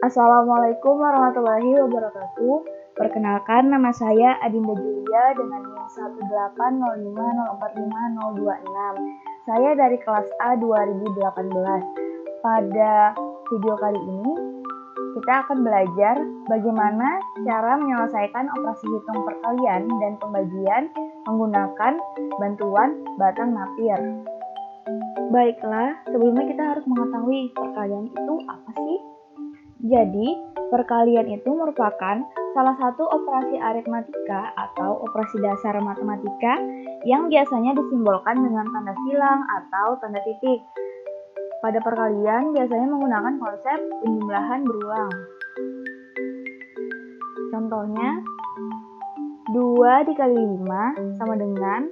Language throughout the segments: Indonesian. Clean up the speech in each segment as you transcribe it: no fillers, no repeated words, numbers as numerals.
Assalamualaikum warahmatullahi wabarakatuh. Perkenalkan, nama saya Adinda Julia dengan NIM 18050450226. Saya dari kelas A 2018. Pada video kali ini, kita akan belajar bagaimana cara menyelesaikan operasi hitung perkalian dan pembagian menggunakan bantuan batang napir. Baiklah, sebelumnya kita harus mengetahui perkalian itu apa sih? Jadi, perkalian itu merupakan salah satu operasi aritmatika atau operasi dasar matematika yang biasanya disimbolkan dengan tanda silang atau tanda titik. Pada perkalian biasanya menggunakan konsep penjumlahan berulang. Contohnya, 2 dikali 5 sama dengan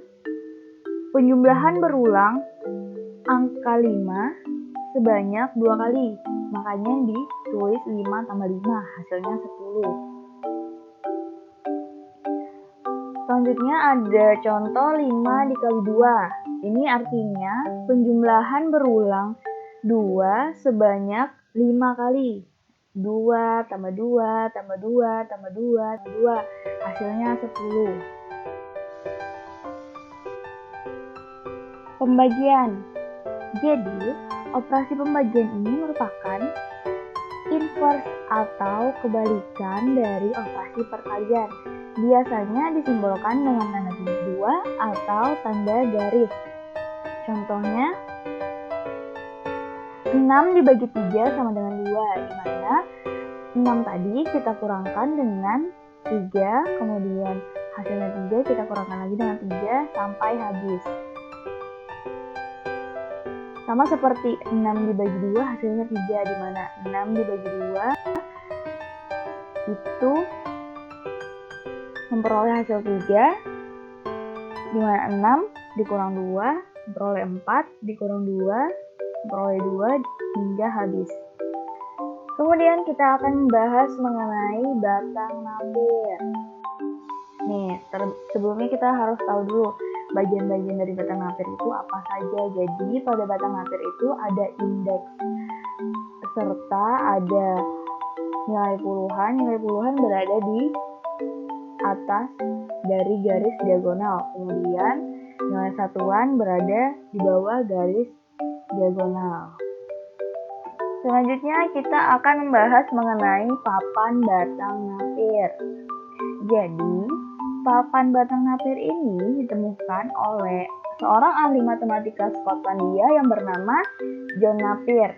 penjumlahan berulang angka 5 sebanyak 2 kali. Makanya ditulis 5 tambah 5, hasilnya 10. Selanjutnya ada contoh 5 dikali 2. Ini artinya penjumlahan berulang 2 sebanyak 5 kali. 2 tambah 2 tambah 2 tambah 2 tambah 2, hasilnya 10. Pembagian. Jadi, operasi pembagian ini merupakan inverse atau kebalikan dari operasi perkalian. Biasanya disimbolkan dengan tanda titik 2 atau tanda garis. Contohnya, 6 dibagi 3 sama dengan 2, di mana 6 tadi kita kurangkan dengan 3, kemudian hasilnya 3 kita kurangkan lagi dengan 3 sampai habis. Sama seperti 6 dibagi 2 hasilnya 3, di mana 6 dibagi 2 itu memperoleh hasil 3, di mana 6 dikurang 2 memperoleh 4, dikurang 2 memperoleh 2 hingga habis. Kemudian kita akan membahas mengenai batang napir. Nih, sebelumnya kita harus tahu dulu bagian-bagian dari batang napir itu apa saja. Jadi pada batang napir itu ada indeks serta ada nilai puluhan. Nilai puluhan berada di atas dari garis diagonal. Kemudian nilai satuan berada di bawah garis diagonal. Selanjutnya kita akan membahas mengenai papan batang napir. Jadi, papan batang napir ini ditemukan oleh seorang ahli matematika Skotlandia yang bernama John Napier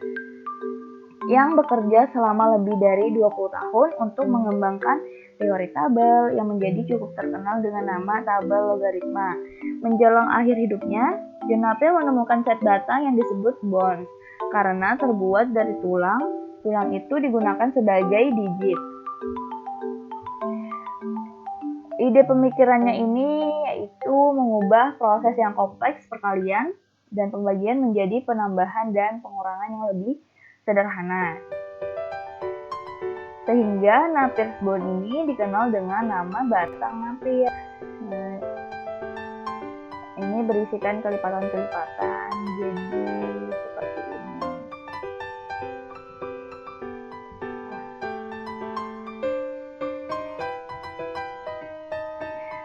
yang bekerja selama lebih dari 20 tahun untuk mengembangkan teori tabel yang menjadi cukup terkenal dengan nama tabel logaritma. Menjelang akhir hidupnya, John Napier menemukan set batang yang disebut bones karena terbuat dari tulang. Tulang itu digunakan sebagai digit. Ide pemikirannya ini yaitu mengubah proses yang kompleks perkalian dan pembagian menjadi penambahan dan pengurangan yang lebih sederhana. Sehingga Napier's bone ini dikenal dengan nama batang Napier. Ini berisikan kelipatan-kelipatan, jadi seperti ini.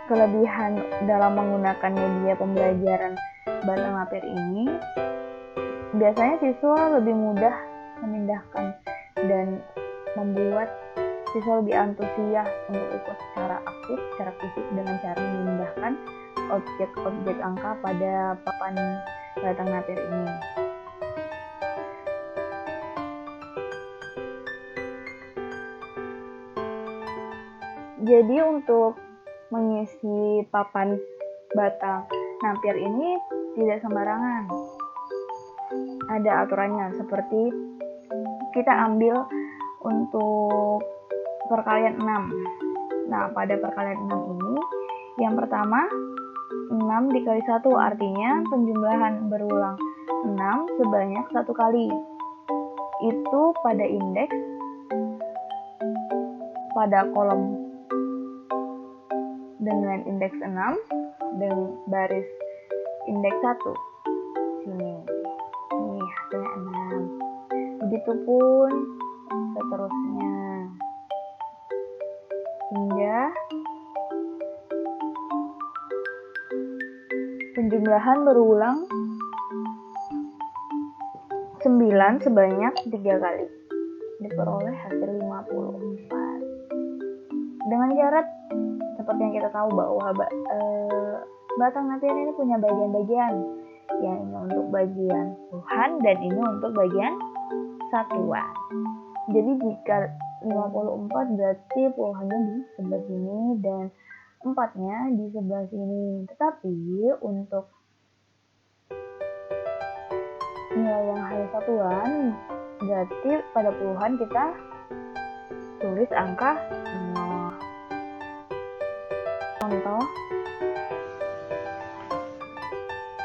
Kelebihan dalam menggunakan media pembelajaran batang napir ini, biasanya siswa lebih mudah memindahkan dan membuat siswa lebih antusias untuk ikut secara aktif, secara fisik dengan cara memindahkan objek-objek angka pada papan batang napir ini. Jadi untuk mengisi papan batang napir ini tidak sembarangan. Ada aturannya, seperti kita ambil untuk perkalian 6. Nah, pada perkalian 6 ini, yang pertama 6 dikali 1 artinya penjumlahan berulang 6 sebanyak 1 kali. Itu pada indeks pada kolom dengan indeks 6 dan baris indeks 1. Sini. Nih, hasilnya 6. Begitupun seterusnya, hingga penjumlahan berulang 9 sebanyak 3 kali. Diperoleh hasil 54. Dengan syarat seperti yang kita tahu bahwa batang napier ini punya bagian-bagian. Yang ini untuk bagian puluhan dan ini untuk bagian satuan. Jadi jika 54 berarti puluhannya di sebelah sini dan 4-nya di sebelah sini. Tetapi untuk nilai yang hanya satuan berarti pada puluhan kita tulis angka 0.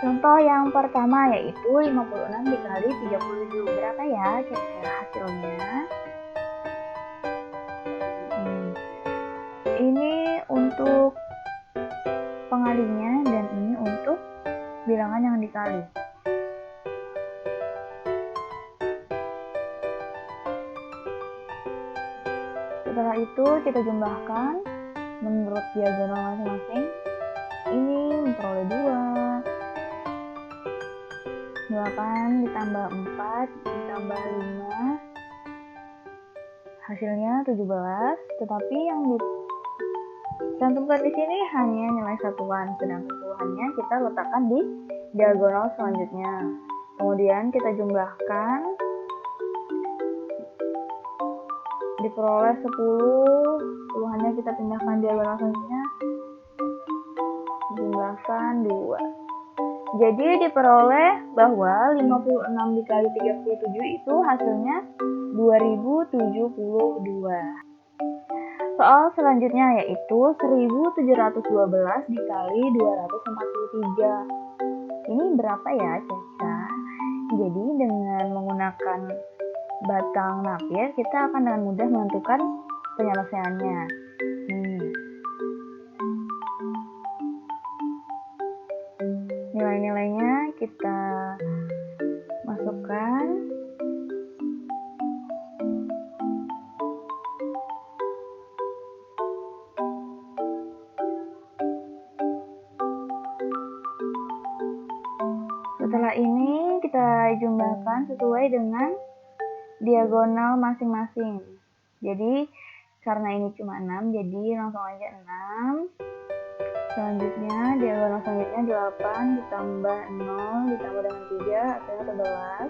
Contoh yang pertama yaitu 56 dikali 37. Berapa ya kira-kira hasilnya? Ini untuk pengalinya dan ini untuk bilangan yang dikali. Setelah itu kita jumlahkan menurut diagonal masing-masing. Ini memperoleh 2, 8 ditambah 4 ditambah 5, hasilnya 17. Tetapi yang dicantumkan di sini hanya nilai satuan, sedangkan puluhannya kita letakkan di diagonal selanjutnya. Kemudian kita jumlahkan, diperoleh 10, puluhannya kita pindahkan diagonal selanjutnya, jumlahkan 2. Jadi diperoleh bahwa 56 dikali 37 itu hasilnya 2072. Soal selanjutnya yaitu 1712 dikali 243. Ini berapa ya Caca? Jadi dengan menggunakan batang napier kita akan dengan mudah menentukan penyelesaiannya. Nilai-nilainya kita masukkan. Setelah ini kita jumlahkan sesuai dengan diagonal masing-masing. Jadi karena ini cuma 6, jadi langsung aja 6. Selanjutnya diagonal selanjutnya 8 ditambah 0 ditambah dengan 3 hasilnya 11.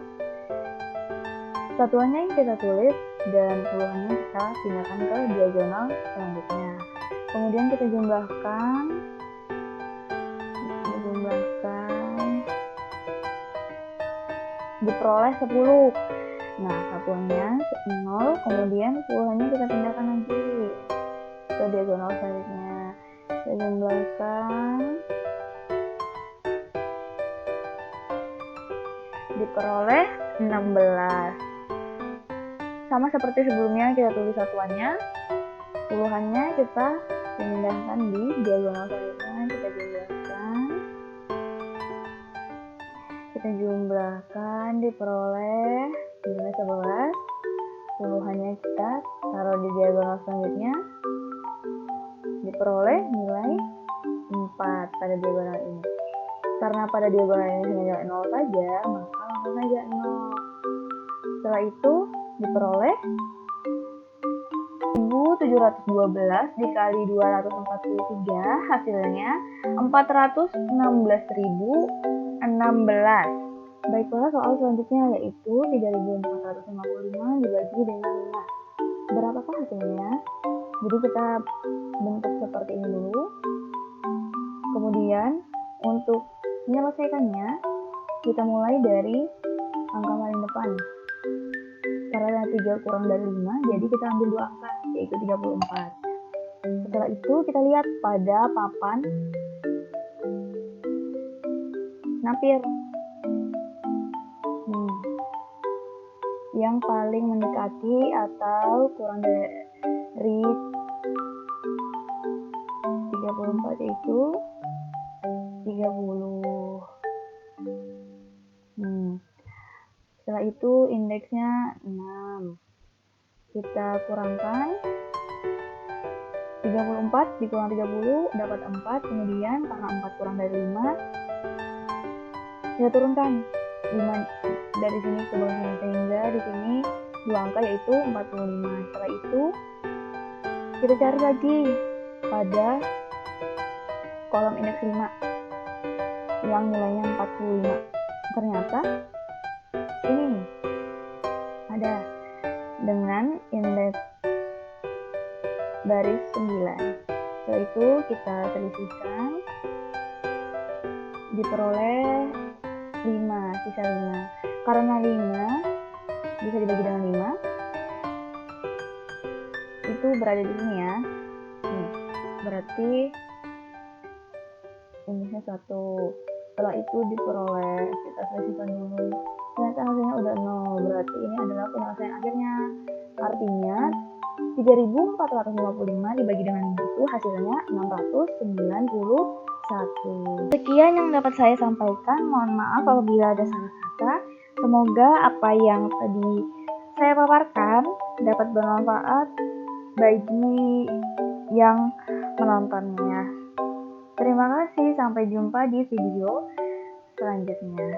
Satuannya yang kita tulis dan puluhannya kita pindahkan ke diagonal selanjutnya. Kemudian kita jumlahkan, diperoleh 10. Nah, satuannya 0, kemudian puluhannya kita pindahkan lagi ke diagonal selanjutnya. Kita jumlahkan, diperoleh 16. Sama seperti sebelumnya kita tulis satuannya, puluhannya kita pindahkan di diagonal selanjutnya. Kita jumlahkan, diperoleh nilai 11, puluhannya kita taruh di diagonal selanjutnya, diperoleh nilai 4 pada diagonal ini. Karena pada diagonal ini hanya 0 saja, maka langsung saja 0. Setelah itu diperoleh 1712 dikali 243, hasilnya 416.016. Baiklah, soal selanjutnya yaitu 3455 dibagi dengan 5. Berapakah hasilnya? Jadi kita bentuk seperti ini dulu. Kemudian untuk menyelesaikannya, kita mulai dari angka paling depan. Karena 3 kurang dari 5, jadi kita ambil 2 angka, yaitu 34. Setelah itu kita lihat pada papan napier. Yang paling mendekati atau kurang dari 34 itu 30. Setelah itu indeksnya 6. Kita kurangkan 34 dikurang 30 dapat 4. Kemudian karena 4 kurang dari 5, kita turunkan 5 dari sini ke bawah sini, sehingga di sini 2 angka yaitu 45. Setelah itu kita cari lagi pada kolom indeks 5 yang nilainya 45. Ternyata ini ada dengan indeks baris 9. Setelah itu kita selisihkan, diperoleh 5, sisa 5. Karena 5 bisa dibagi dengan 5, itu berada di sini ya. Nih, berarti indexnya 1. Setelah itu diperoleh, kita selisihkan dulu. Ternyata hasilnya udah 0. Berarti ini adalah penyelesaian akhirnya. Artinya 3455 dibagi dengan 5 itu hasilnya 691. Sekian yang dapat saya sampaikan. Mohon maaf apabila ada salah kata. Semoga apa yang tadi saya paparkan dapat bermanfaat bagi yang menontonnya. Terima kasih, sampai jumpa di video selanjutnya.